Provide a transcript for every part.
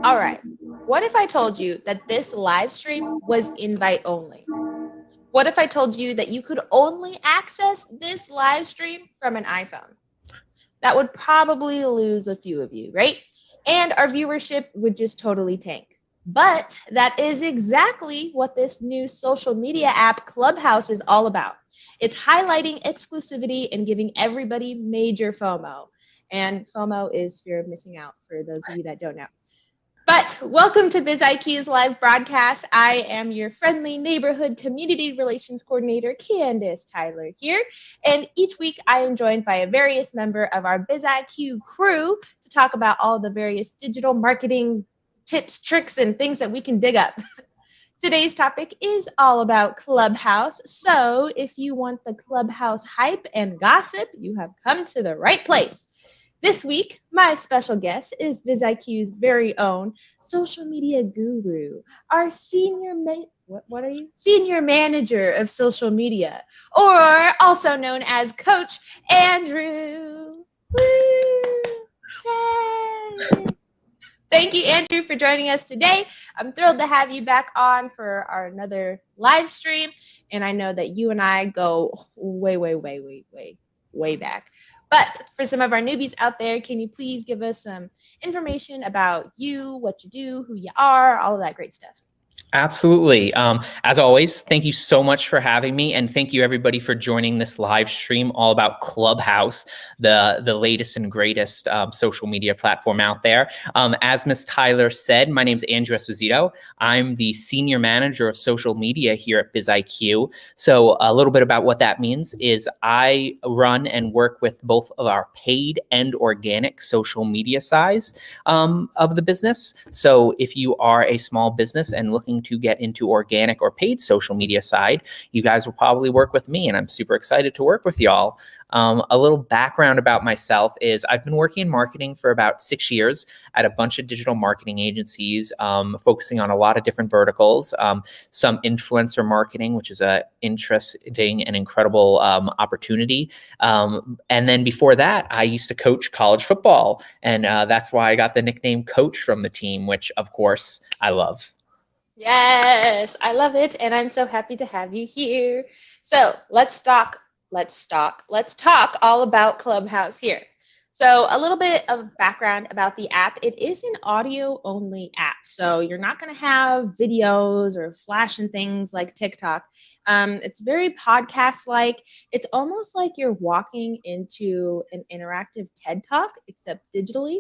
All right. What if I told you that this live stream was invite only? What if I told you that you could only access this live stream from an iPhone? That would probably lose a few of you, right? And our viewership would just totally tank. But that is exactly what this new social media app Clubhouse is all about. It's highlighting exclusivity and giving everybody major FOMO. And FOMO is fear of missing out for those of you that don't know. But welcome to BizIQ's live broadcast. I am your friendly neighborhood community relations coordinator, Kandice Tyler here. And each week I am joined by a various member of our BizIQ crew to talk about all the various digital marketing tips, tricks, and things that we can dig up. Today's topic is all about Clubhouse. So if you want the Clubhouse hype and gossip, you have come to the right place. This week, my special guest is BizIQ's very own social media guru, our senior senior manager of social media, or also known as Coach Andrew. Woo! Yay! Thank you, Andrew, for joining us today. I'm thrilled to have you back on for our another live stream, and I know that you and I go way back. But for some of our newbies out there, can you please give us some information about you, what you do, who you are, all of that great stuff? Absolutely. As always, thank you so much for having me, and thank you everybody for joining this live stream all about Clubhouse, the latest and greatest social media platform out there. As Ms. Tyler said, my name is Andrew Esposito. I'm the senior manager of social media here at BizIQ. So a little bit about what that means is I run and work with both of our paid and organic social media sides of the business. So if you are a small business and looking to get into organic or paid social media side, you guys will probably work with me, and I'm super excited to work with y'all. A little background about myself is I've been working in marketing for about 6 years at a bunch of digital marketing agencies, focusing on a lot of different verticals, some influencer marketing, which is a interesting and incredible opportunity. And then before that, I used to coach college football, and that's why I got the nickname Coach from the team, which of course I love. Yes, I love it, and I'm so happy to have you here. So let's talk all about Clubhouse here. So a little bit of background about the app. It is an audio only app. So you're not going to have videos or flash and things like TikTok. It's very podcast-like. It's almost like you're walking into an interactive TED Talk, except digitally.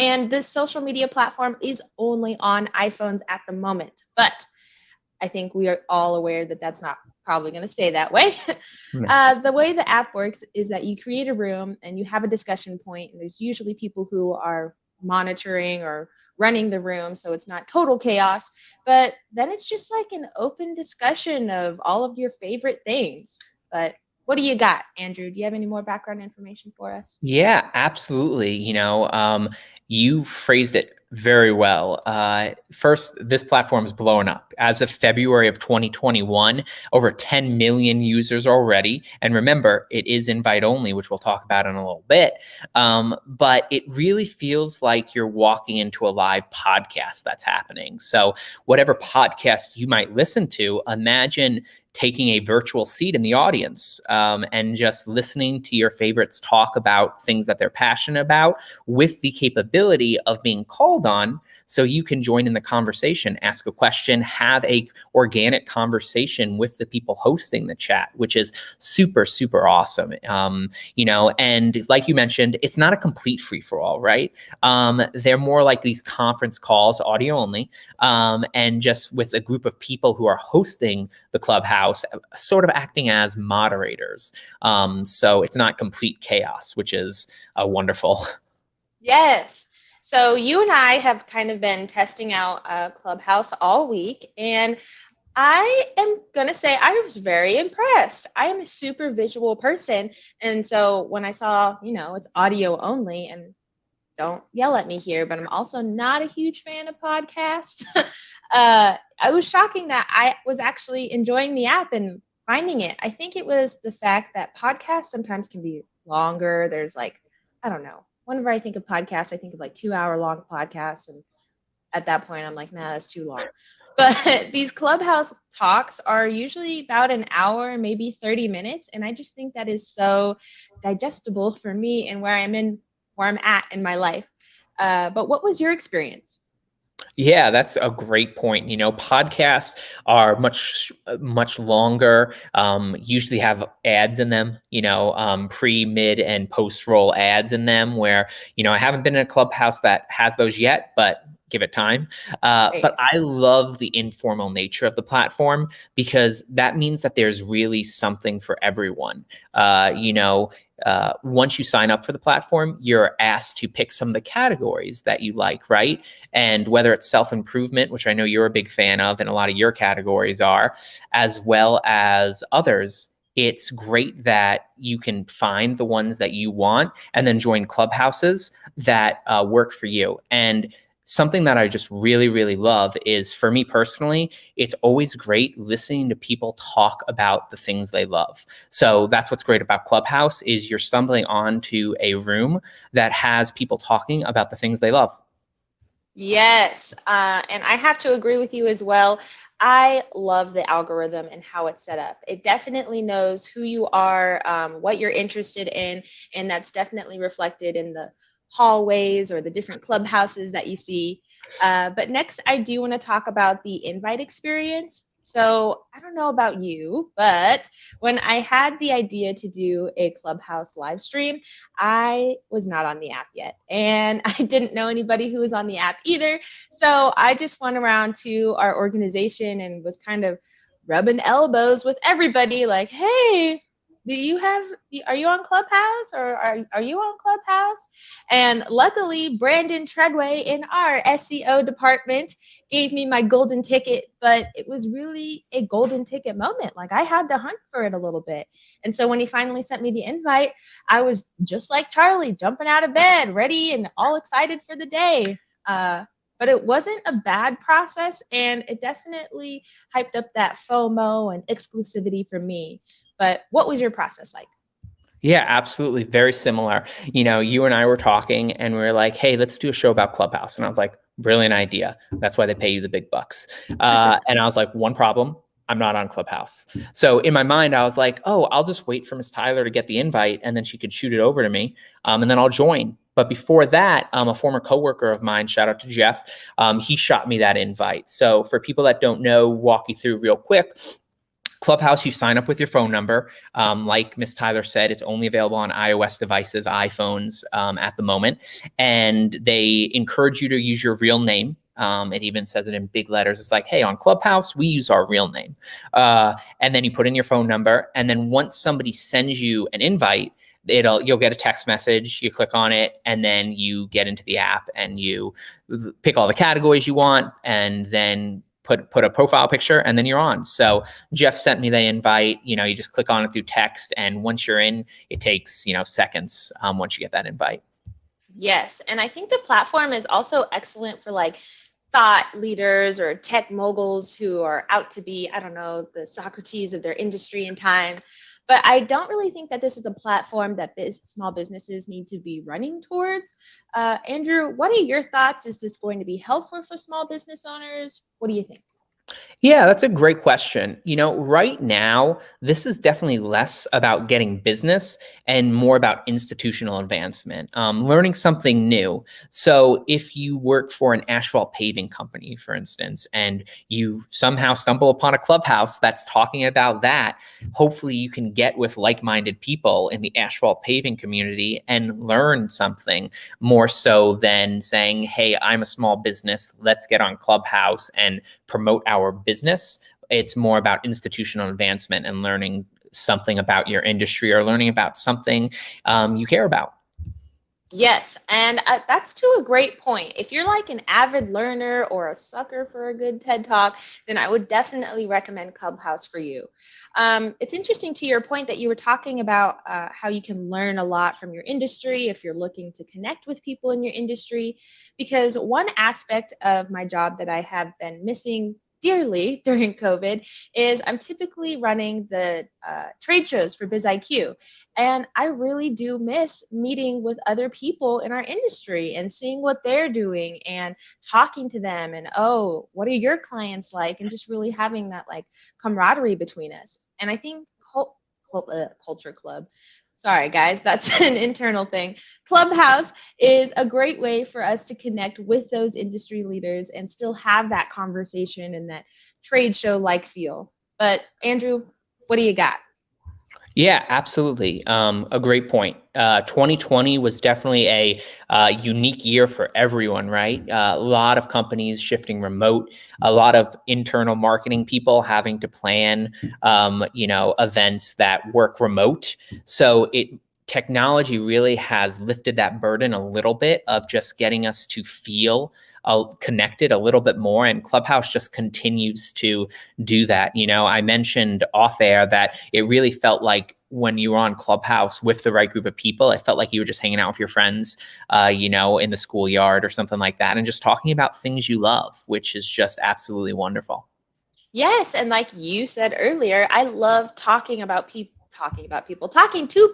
And this social media platform is only on iPhones at the moment. But I think we are all aware that that's not probably going to stay that way. The way the app works is that you create a room and you have a discussion point, and there's usually people who are monitoring or running the room, so it's not total chaos. But then it's just like an open discussion of all of your favorite things. But what do you got, Andrew? Do you have any more background information for us? Yeah, absolutely. You phrased it very well. First, this platform is blowing up. As of February of 2021, over 10 million users already. And remember, it is invite only, which we'll talk about in a little bit. But it really feels like you're walking into a live podcast that's happening. So whatever podcast you might listen to, imagine taking a virtual seat in the audience and just listening to your favorites talk about things that they're passionate about, with the capability of being called on so you can join in the conversation, ask a question, have a organic conversation with the people hosting the chat, which is super, super awesome. And like you mentioned, it's not a complete free for all, right? They're more like these conference calls, audio only, and just with a group of people who are hosting the Clubhouse, sort of acting as moderators. So it's not complete chaos, which is wonderful. Yes. So you and I have kind of been testing out Clubhouse all week, and I am going to say I was very impressed. I am a super visual person, and so when I saw, it's audio only, and don't yell at me here, but I'm also not a huge fan of podcasts. I was shocking that I was actually enjoying the app and finding it. I think it was the fact that podcasts sometimes can be longer. There's I don't know. Whenever I think of podcasts, I think of 2-hour long podcasts, and at that point, I'm like, nah, that's too long. But these Clubhouse talks are usually about an hour, maybe 30 minutes. And I just think that is so digestible for me and where I'm at in my life. But what was your experience? Yeah, that's a great point. Podcasts are much longer. Usually have ads in them. Pre, mid, and post roll ads in them. Where I haven't been in a clubhouse that has those yet, but give it time. Right. But I love the informal nature of the platform because that means that there's really something for everyone. Once you sign up for the platform, you're asked to pick some of the categories that you like, right? And whether it's self-improvement, which I know you're a big fan of, and a lot of your categories are, as well as others, it's great that you can find the ones that you want and then join clubhouses that work for you. And something that I just really, really love is, for me personally, it's always great listening to people talk about the things they love. So that's what's great about Clubhouse is you're stumbling onto a room that has people talking about the things they love. Yes, and I have to agree with you as well. I love the algorithm and how it's set up. It definitely knows who you are, what you're interested in, and that's definitely reflected in the hallways or the different clubhouses that you see. But next, I do want to talk about the invite experience. So I don't know about you, but when I had the idea to do a Clubhouse live stream, I was not on the app yet, and I didn't know anybody who was on the app either. So I just went around to our organization and was kind of rubbing elbows with everybody, like, hey, are you on Clubhouse, or are you on Clubhouse? And luckily, Brandon Treadway in our SEO department gave me my golden ticket, but it was really a golden ticket moment. Like, I had to hunt for it a little bit. And so when he finally sent me the invite, I was just like Charlie, jumping out of bed, ready and all excited for the day. But it wasn't a bad process, and it definitely hyped up that FOMO and exclusivity for me. But what was your process like? Yeah, absolutely. Very similar. You and I were talking and we were like, hey, let's do a show about Clubhouse. And I was like, brilliant idea. That's why they pay you the big bucks. And I was like, one problem, I'm not on Clubhouse. So in my mind, I was like, oh, I'll just wait for Miss Tyler to get the invite and then she could shoot it over to me and then I'll join. But before that, a former coworker of mine, shout out to Jeff, he shot me that invite. So for people that don't know, walk you through real quick. Clubhouse, you sign up with your phone number. Like Miss Tyler said, it's only available on iOS devices, iPhones at the moment. And they encourage you to use your real name. It even says it in big letters. It's like, hey, on Clubhouse, we use our real name. And then you put in your phone number. And then once somebody sends you an invite, you'll get a text message, you click on it, and then you get into the app and you pick all the categories you want, and then put a profile picture, and then you're on. So Jeff sent me the invite. You just click on it through text, and once you're in, it takes seconds once you get that invite. Yes, and I think the platform is also excellent for like thought leaders or tech moguls who are out to be, I don't know, the Socrates of their industry and time. But I don't really think that this is a platform that small businesses need to be running towards. Andrew, what are your thoughts? Is this going to be helpful for small business owners? What do you think? Yeah, that's a great question. Right now, this is definitely less about getting business and more about institutional advancement, learning something new. So if you work for an asphalt paving company, for instance, and you somehow stumble upon a clubhouse that's talking about that, hopefully you can get with like-minded people in the asphalt paving community and learn something more so than saying, hey, I'm a small business, let's get on Clubhouse and promote our business. It's more about institutional advancement and learning something about your industry or learning about something you care about. Yes, and that's to a great point. If you're like an avid learner or a sucker for a good TED Talk, then I would definitely recommend Clubhouse for you. It's interesting to your point that you were talking about how you can learn a lot from your industry if you're looking to connect with people in your industry, because one aspect of my job that I have been missing dearly during COVID is I'm typically running the trade shows for BizIQ. And I really do miss meeting with other people in our industry and seeing what they're doing and talking to them and, oh, what are your clients like? And just really having that like camaraderie between us. And I think Culture Club, sorry guys, that's an internal thing. Clubhouse is a great way for us to connect with those industry leaders and still have that conversation and that trade show like feel. But Andrew, what do you got? Yeah, absolutely. A great point. 2020 was definitely a unique year for everyone, right? A lot of companies shifting remote, a lot of internal marketing people having to plan, events that work remote. So technology really has lifted that burden a little bit of just getting us to feel connected a little bit more, and Clubhouse just continues to do that. I mentioned off air that it really felt like when you were on Clubhouse with the right group of people, it felt like you were just hanging out with your friends, in the schoolyard or something like that, and just talking about things you love, which is just absolutely wonderful. Yes, and like you said earlier, I love talking to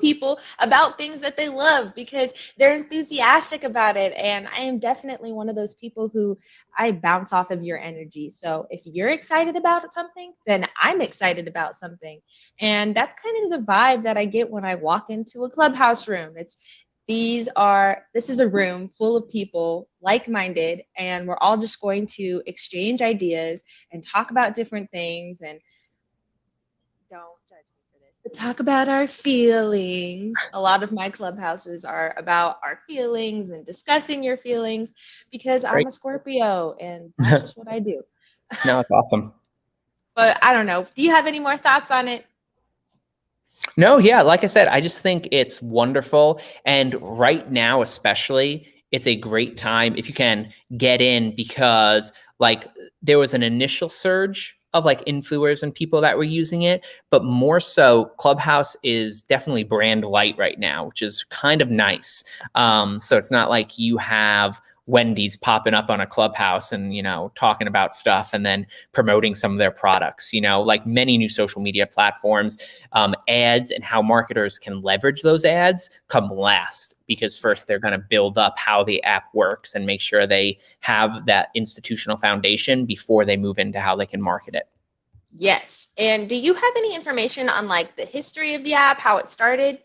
people about things that they love because they're enthusiastic about it. And I am definitely one of those people who I bounce off of your energy. So if you're excited about something, then I'm excited about something. And that's kind of the vibe that I get when I walk into a Clubhouse room. This is a room full of people like-minded, and we're all just going to exchange ideas and talk about different things, and don't judge me for this, but talk about our feelings. A lot of my clubhouses are about our feelings and discussing your feelings because I'm Great. a Scorpio and that's just what I do. No, it's awesome. But I don't know. Do you have any more thoughts on it? No, yeah, like I said, I just think it's wonderful. And right now, especially, it's a great time if you can get in because there was an initial surge of influencers and people that were using it, but more so Clubhouse is definitely brand light right now, which is kind of nice. So it's not like you have Wendy's popping up on a Clubhouse and, talking about stuff and then promoting some of their products, like many new social media platforms, ads and how marketers can leverage those ads come last, because first they're going to build up how the app works and make sure they have that institutional foundation before they move into how they can market it. Yes. And do you have any information on the history of the app, how it started?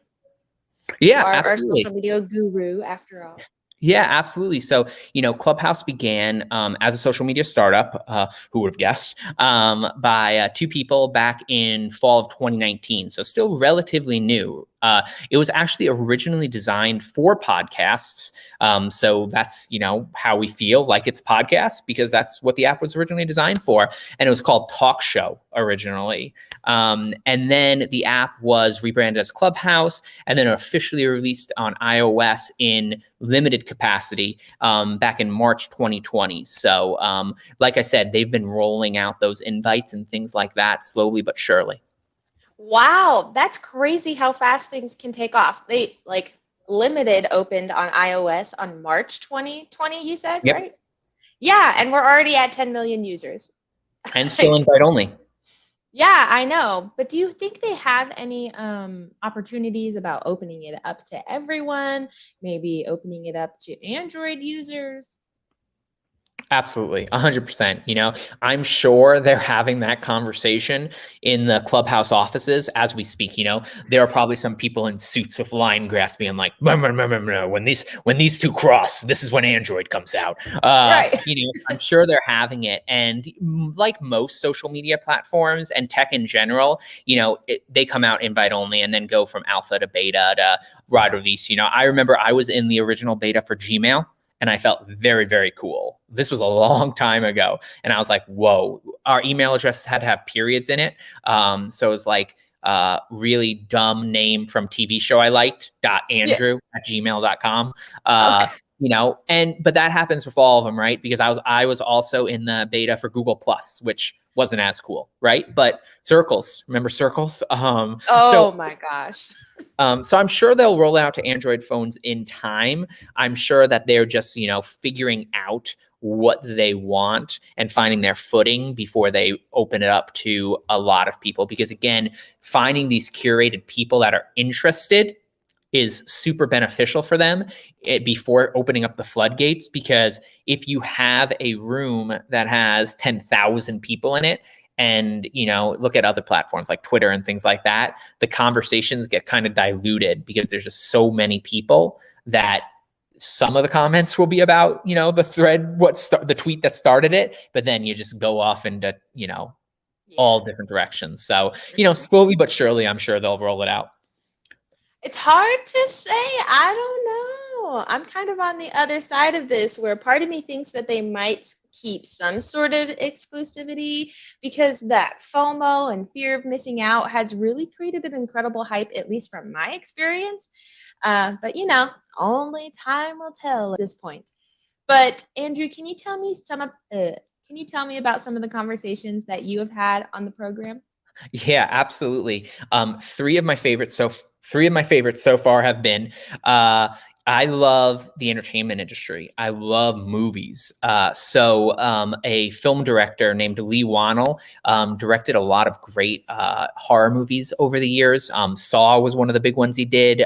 Yeah, Our absolutely. social media guru, after all. Yeah, absolutely. So, Clubhouse began as a social media startup, who would have guessed, by two people back in fall of 2019. So still relatively new. It was actually originally designed for podcasts. So that's, how we feel like it's podcasts, because that's what the app was originally designed for. And it was called Talk Show originally. And then the app was rebranded as Clubhouse and then officially released on iOS in limited capacity back in March 2020. So like I said, they've been rolling out those invites and things like that slowly but surely. Wow, that's crazy how fast things can take off. They limited opened on iOS on March 2020, you said, Yep. right? Yeah, and we're already at 10 million users. And still invite only. Yeah, I know. But do you think they have any opportunities about opening it up to everyone? Maybe opening it up to Android users? Absolutely, 100%. I'm sure they're having that conversation in the Clubhouse offices as we speak. There are probably some people in suits with line grasping and like, when these two cross, this is when Android comes out. Right. I'm sure they're having it. And like most social media platforms and tech in general, they come out invite only and then go from alpha to beta to wide release. I remember I was in the original beta for Gmail, and I felt very, very cool. This was a long time ago. And I was like, whoa, our email addresses had to have periods in it. So it was like really dumb name from TV show I liked, .andrew@gmail.com. Okay. But that happens with all of them, right? Because I was also in the beta for Google Plus, which wasn't as cool, right? But Circles, remember Circles? Oh my gosh. So I'm sure they'll roll out to Android phones in time. I'm sure that they're just, figuring out what they want and finding their footing before they open it up to a lot of people. Because again, finding these curated people that are interested is super beneficial for them before opening up the floodgates. Because if you have a room that has 10,000 people in it, and, look at other platforms like Twitter and things like that, the conversations get kind of diluted because there's just so many people that some of the comments will be about, the thread, the tweet that started it, but then you just go off into, all different directions. So, slowly but surely, I'm sure they'll roll it out. It's hard to say. I don't know. I'm kind of on the other side of this, where part of me thinks that they might keep some sort of exclusivity, because that FOMO and fear of missing out has really created an incredible hype, at least from my experience. But only time will tell at this point. But Andrew, can you tell me about some of the conversations that you have had on the program? Yeah, absolutely. Three of my favorites so far have been, I love the entertainment industry. I love movies. So a film director named Lee Wannell directed a lot of great horror movies over the years. Saw was one of the big ones he did.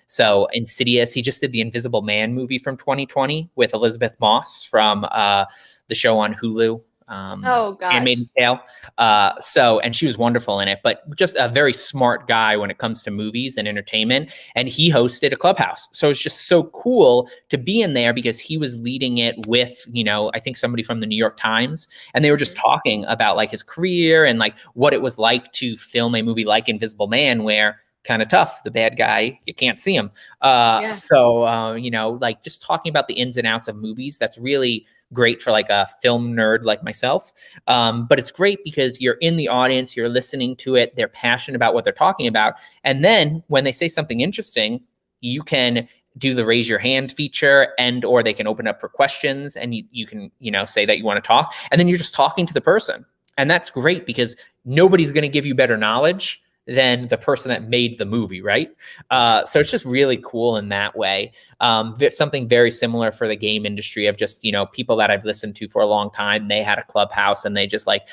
So Insidious, he just did the Invisible Man movie from 2020 with Elizabeth Moss from the show on Hulu. Oh gosh. Handmaid's Tale. And she was wonderful in it, but just a very smart guy when it comes to movies and entertainment. And he hosted a Clubhouse. So it's just so cool to be in there because he was leading it with, I think somebody from the New York Times, and they were just talking about like his career and like what it was like to film a movie like Invisible Man, where kind of tough, the bad guy, you can't see him. So like just talking about the ins and outs of movies, that's really great for like a film nerd like myself. But it's great because you're in the audience, you're listening to it, they're passionate about what they're talking about. And then when they say something interesting, you can do the raise your hand feature, or they can open up for questions, and you can, say that you want to talk, and then you're just talking to the person. And that's great because nobody's going to give you better knowledge than the person that made the movie, right? So it's just really cool in that way. Something very similar for the game industry of just, people that I've listened to for a long time, they had a Clubhouse and they just like,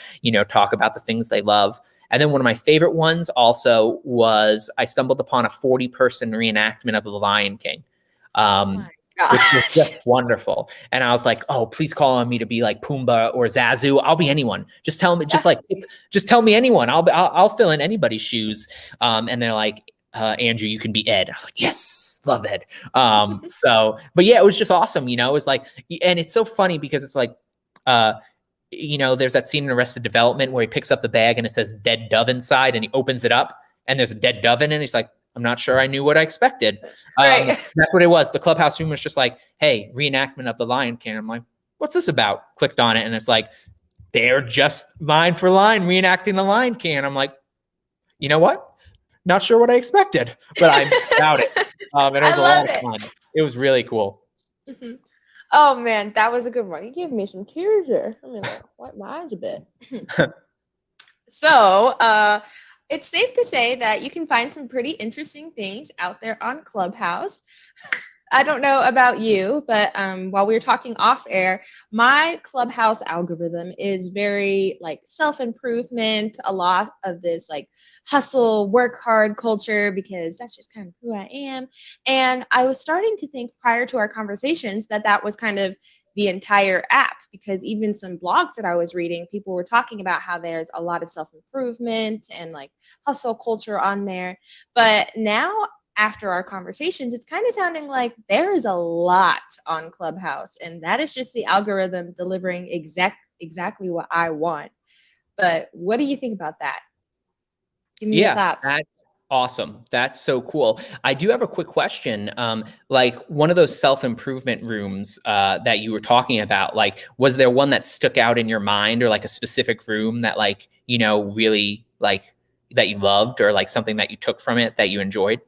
talk about the things they love. And then one of my favorite ones also was I stumbled upon a 40-person reenactment of The Lion King. Which was just wonderful. And I was like, oh, please call on me to be like Pumbaa or Zazu. I'll be anyone. Just tell me, just tell me anyone. I'll fill in anybody's shoes. And they're like, Andrew, you can be Ed. I was like, yes, love Ed. But yeah, it was just awesome. It was like, and it's so funny because it's like, there's that scene in Arrested Development where he picks up the bag and it says dead dove inside, and he opens it up and there's a dead dove in it. And he's like, I'm not sure I knew what I expected. Right. That's what it was. The Clubhouse room was just like, hey, reenactment of The Lion King. I'm like, what's this about? Clicked on it, and it's like, they're just line for line reenacting The Lion King. And I'm like, you know what? Not sure what I expected, but I'm about it. And it was a lot of fun. It was really cool. Mm-hmm. Oh, man, that was a good one. You gave me some tears there. I mean, wipe my eyes a bit. So, it's safe to say that you can find some pretty interesting things out there on Clubhouse. I don't know about you, but while we were talking off air, my Clubhouse algorithm is very like self-improvement, a lot of this like hustle, work hard culture, because that's just kind of who I am. And I was starting to think prior to our conversations that was kind of the entire app, because even some blogs that I was reading, people were talking about how there's a lot of self-improvement and like hustle culture on there. But now, after our conversations, it's kind of sounding like there is a lot on Clubhouse, and that is just the algorithm delivering exactly what I want. But what do you think about that? Give me your thoughts. That's awesome. That's so cool. I do have a quick question. Like one of those self-improvement rooms that you were talking about, like, was there one that stuck out in your mind, or like a specific room that like, really like that you loved, or like something that you took from it that you enjoyed?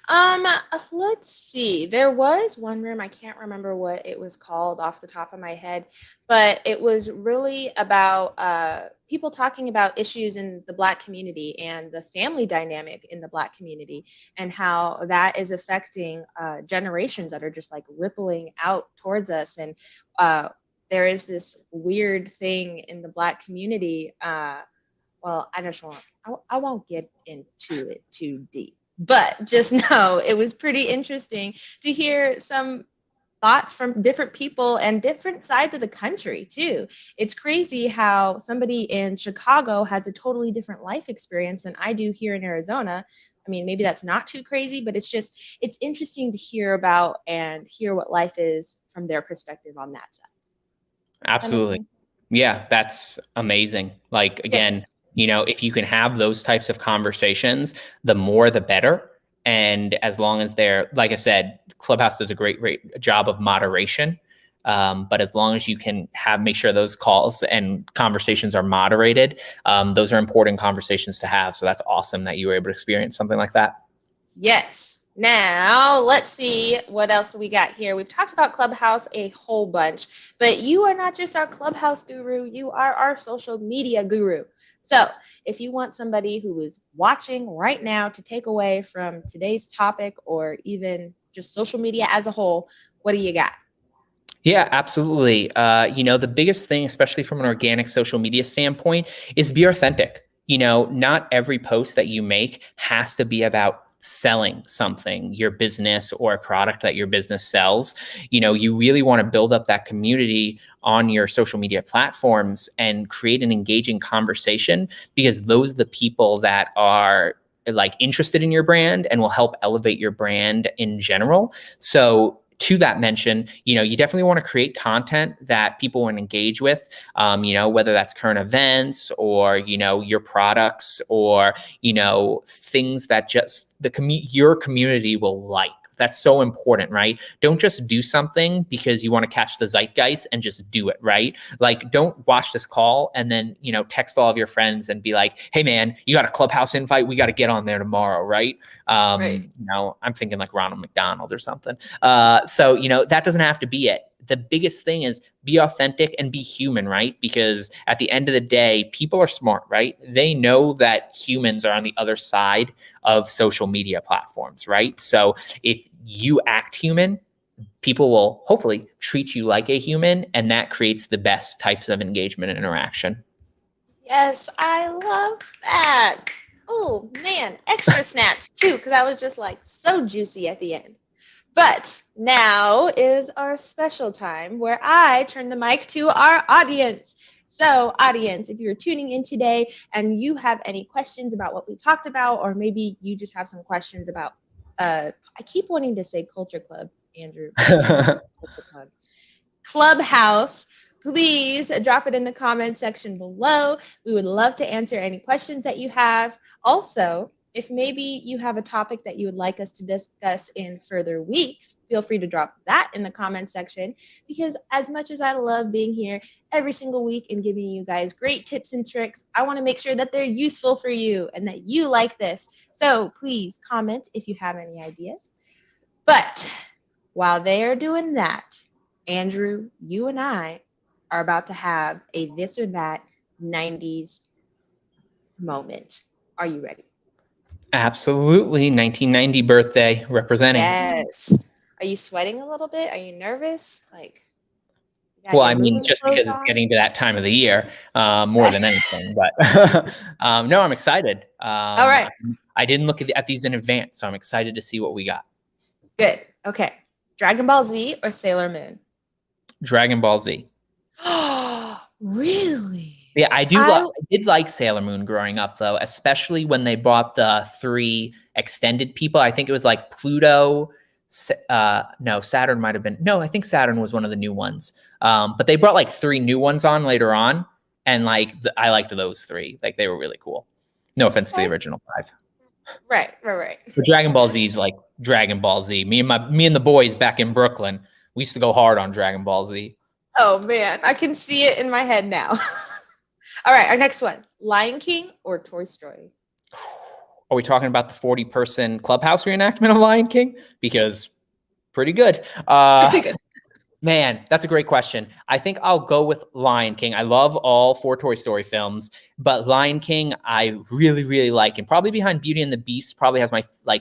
Let's see. There was one room, I can't remember what it was called off the top of my head, but it was really about people talking about issues in the Black community and the family dynamic in the Black community and how that is affecting generations that are just like rippling out towards us. And there is this weird thing in the Black community. Well, I won't get into it too deep, but just know it was pretty interesting to hear some thoughts from different people and different sides of the country too. It's crazy how somebody in Chicago has a totally different life experience than I do here in Arizona. I mean, maybe that's not too crazy, but it's interesting to hear about and hear what life is from their perspective on that side. Absolutely. Yeah, that's amazing. Like, again, Yes. if you can have those types of conversations, the more the better. And as long as they're, like I said, Clubhouse does a great job of moderation. But as long as you can make sure those calls and conversations are moderated, those are important conversations to have. So that's awesome that you were able to experience something like that. Yes. Now, let's see what else we got here. We've talked about Clubhouse a whole bunch, but you are not just our Clubhouse guru, you are our social media guru. So, if you want somebody who is watching right now to take away from today's topic or even just social media as a whole, what do you got? Yeah, absolutely. The biggest thing, especially from an organic social media standpoint, is be authentic. Not every post that you make has to be about selling something, your business or a product that your business sells. You really want to build up that community on your social media platforms and create an engaging conversation, because those are the people that are like interested in your brand and will help elevate your brand in general. So to that mention, you definitely want to create content that people want to engage with, whether that's current events or, your products or, things that just your community will like. That's so important, right? Don't just do something because you want to catch the zeitgeist and just do it, right? Like, don't watch this call and then, text all of your friends and be like, hey man, you got a Clubhouse invite? We got to get on there tomorrow, right? Right. I'm thinking like Ronald McDonald or something. So, that doesn't have to be it. The biggest thing is be authentic and be human, right? Because at the end of the day, people are smart, right? They know that humans are on the other side of social media platforms, right? So if you act human, people will hopefully treat you like a human, and that creates the best types of engagement and interaction. Yes, I love that. Oh man, extra snaps too, because I was just like so juicy at the end. But now is our special time where I turn the mic to our audience. So, audience, if you're tuning in today and you have any questions about what we talked about, or maybe you just have some questions about, I keep wanting to say Culture Club, Andrew. Culture Club. Clubhouse, please drop it in the comments section below. We would love to answer any questions that you have. Also, if maybe you have a topic that you would like us to discuss in further weeks, feel free to drop that in the comment section, because as much as I love being here every single week and giving you guys great tips and tricks, I want to make sure that they're useful for you and that you like this. So please comment if you have any ideas. But while they are doing that, Andrew, you and I are about to have a this or that 90s moment. Are you ready? Absolutely. 1990 birthday representing. Yes. Are you sweating a little bit? Are you nervous? Like, you got Well, your I mean, moving just clothes because it's on? getting to that time of the year, more than anything. But no, I'm excited. All right. I didn't look at these in advance, so I'm excited to see what we got. Good. Okay. Dragon Ball Z or Sailor Moon? Dragon Ball Z. Oh, really? Yeah, I did like Sailor Moon growing up, though, especially when they brought the 3 extended people. I think it was like Pluto. No, Saturn might have been. No, I think Saturn was one of the new ones. But they brought like 3 new ones on later on, and like I liked those 3. Like, they were really cool. No offense to the original 5. Right. But Dragon Ball Z is like Dragon Ball Z. Me and the boys back in Brooklyn, we used to go hard on Dragon Ball Z. Oh man, I can see it in my head now. All right, our next one, Lion King or Toy Story? Are we talking about the 40-person Clubhouse reenactment of Lion King? Because pretty good. Pretty good. Man, that's a great question. I think I'll go with Lion King. I love all 4 Toy Story films, but Lion King I really, really like, and probably behind Beauty and the Beast probably has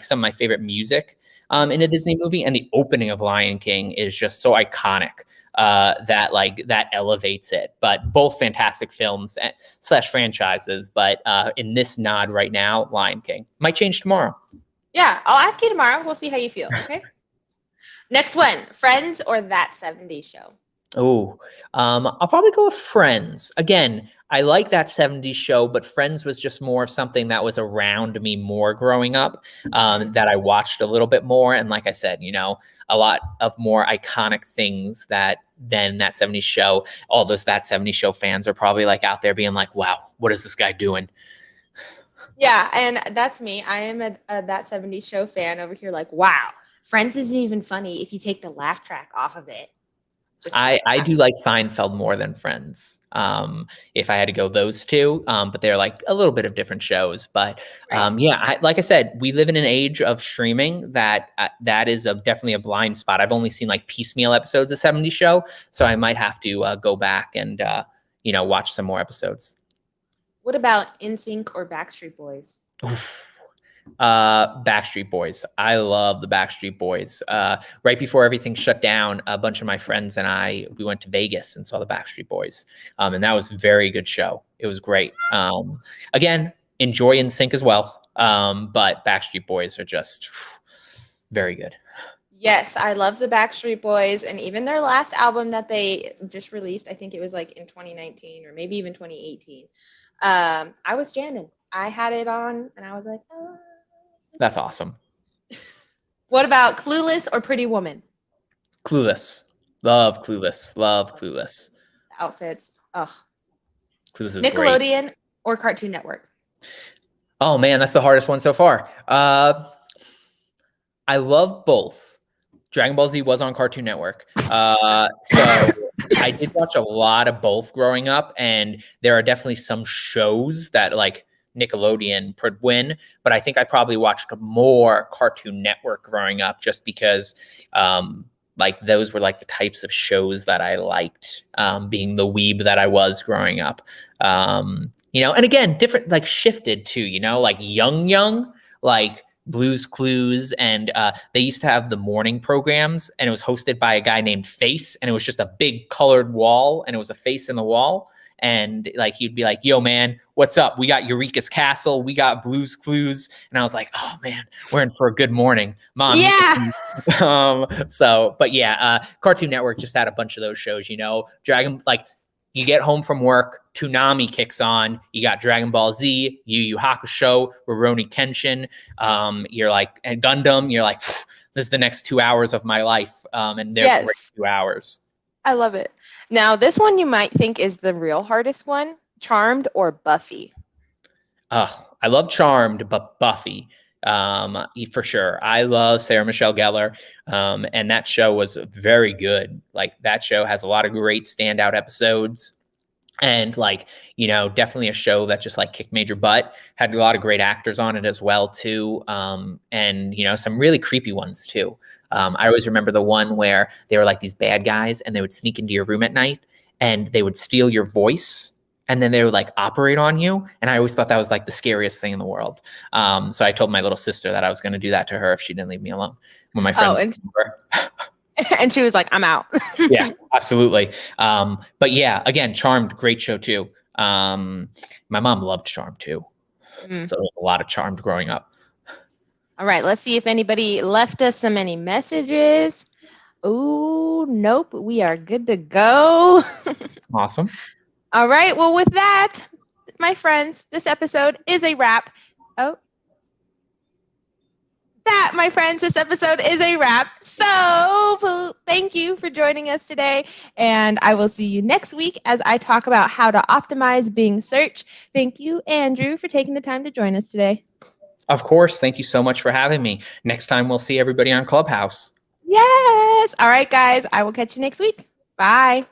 some of my favorite music in a Disney movie. And the opening of Lion King is just so iconic that elevates it. But both fantastic films / franchises. But in this nod right now, Lion King might change tomorrow. Yeah, I'll ask you tomorrow. We'll see how you feel. Okay. Next one, Friends or That 70s Show? Oh, I'll probably go with Friends. Again, I like That 70s Show, but Friends was just more of something that was around me more growing up, that I watched a little bit more. And like I said, a lot of more iconic things than That 70s Show. All those That 70s Show fans are probably like out there being like, wow, what is this guy doing? Yeah, and that's me. I am a That 70s Show fan over here like, wow, Friends isn't even funny if you take the laugh track off of it. I do like Seinfeld more than Friends. If I had to go those two, but they're like a little bit of different shows. But yeah, like I said, we live in an age of streaming that is definitely a blind spot. I've only seen like piecemeal episodes of 70 Show, so I might have to go back and watch some more episodes. What about NSYNC or Backstreet Boys? Backstreet Boys. I love the Backstreet Boys. Right before everything shut down, a bunch of my friends and we went to Vegas and saw the Backstreet Boys. And that was a very good show. It was great. Again, enjoy NSYNC as well. But Backstreet Boys are just very good. Yes, I love the Backstreet Boys, and even their last album that they just released, I think it was like in 2019 or maybe even 2018. I was jamming. I had it on and I was like, oh. That's awesome. What about Clueless or Pretty Woman? Clueless. Love Clueless. Love Clueless. The outfits. Ugh. Clueless is Nickelodeon great. Or Cartoon Network? Oh man, that's the hardest one so far. I love both. Dragon Ball Z was on Cartoon Network. So I did watch a lot of both growing up, and there are definitely some shows that like Nickelodeon would win, but I think I probably watched more Cartoon Network growing up just because like those were like the types of shows that I liked, being the weeb that I was growing up. And again, different, like shifted to, like young, like Blue's Clues, and they used to have the morning programs, and it was hosted by a guy named Face, and it was just a big colored wall, and it was a face in the wall. And like he'd be like, yo, man, what's up? We got Eureka's Castle. We got Blue's Clues. And I was like, oh, man, we're in for a good morning. Mom. Yeah. But yeah, Cartoon Network just had a bunch of those shows, Dragon, like you get home from work, Toonami kicks on. You got Dragon Ball Z, Yu Yu Hakusho, Rurouni Kenshin. You're like, and Gundam, you're like, this is the next 2 hours of my life. And they're great 2 hours. I love it. Now, this one you might think is the real hardest one, Charmed or Buffy? I love Charmed, but Buffy, for sure. I love Sarah Michelle Gellar, and that show was very good. Like that show has a lot of great standout episodes. And like, definitely a show that just like kicked major butt, had a lot of great actors on it as well too. And some really creepy ones too. I always remember the one where they were like these bad guys and they would sneak into your room at night and they would steal your voice and then they would like operate on you. And I always thought that was like the scariest thing in the world. So I told my little sister that I was going to do that to her if she didn't leave me alone when my friends and she was like, I'm out. Yeah, absolutely. But yeah, again, Charmed, great show too. My mom loved Charmed too. So there was a lot of Charmed growing up. All right, let's see if anybody left us any messages. Oh, nope. We are good to go. Awesome. All right. Well, with that, my friends, this episode is a wrap. My friends, this episode is a wrap. So thank you for joining us today. And I will see you next week as I talk about how to optimize Bing search. Thank you, Andrew, for taking the time to join us today. Of course. Thank you so much for having me. Next time we'll see everybody on Clubhouse. Yes. All right, guys. I will catch you next week. Bye.